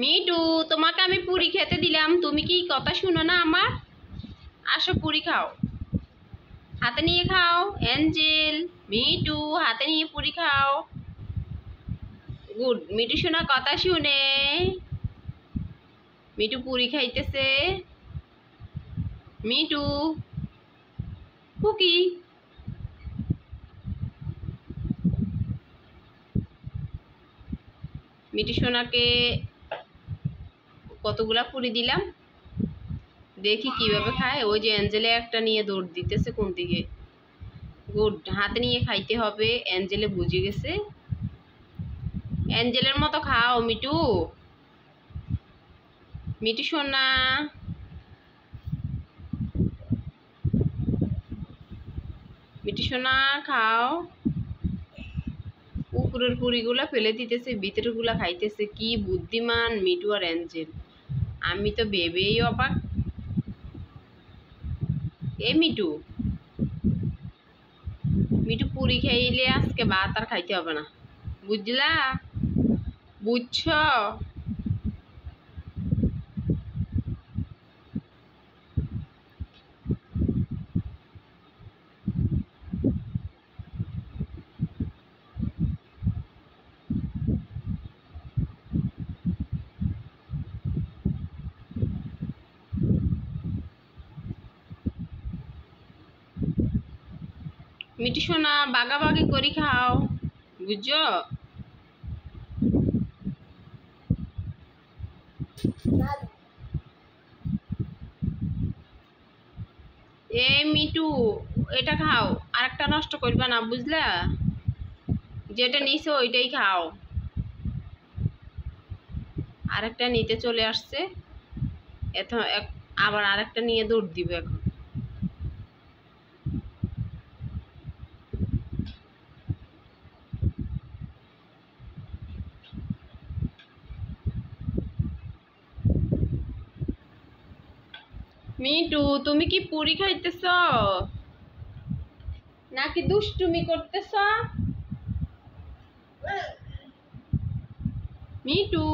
Me too, তোমাকে আমি পুরি খেতে দিলাম, তুমি কি কথা শুনো না আমার? আসো পুরি খাও, হাতে নিয়ে খাও। অ্যাঞ্জেল, মিটু, হাতে নিয়ে পুরি খাও। গুড, মিটু শোনা কথা শুনে। মিটু পুরি খাইতেছে। Me too, cookie. মিটু সোনাকে কতগুলা পুরি দিলাম, দেখি কিভাবে খায়। ওই যে অ্যাঞ্জেলে একটা নিয়ে দৌড় দিতেছে কোন দিকে। গুড, হাতে নিয়ে খাইতে হবে। অ্যাঞ্জেলে বুঝে গেছে। অ্যাঞ্জেলের মতো খাও মিটু। মিটু সোনা, মিটু সোনা খাও। উপরের পুরিগুলা ফেলে দিতেছে, ভিতরের গুলা খাইতেছে। কি বুদ্ধিমান মিটু আর অ্যাঞ্জেল, আমি তো ভেবেই অবাক। এ মিটু, মিটু পুরি খাইলে আজকে ভাত আর খাইতে হবে না, বুঝলা? বুঝছ? মিটু সোনা বাগাবাগি করি খাও, বুঝছো? এ মিটু, এটা খাও, আরেকটা নষ্ট করবা না, বুঝলা? যেটা নিছো ওইটাই খাও। আরেকটা নিতে চলে আসছে, আবার আরেকটা নিয়ে দৌড় দিবে এখন। মিটু, তুমি কি পুরি খাইতেছ নাকি দুষ্টুমি করতেছ? মিটু।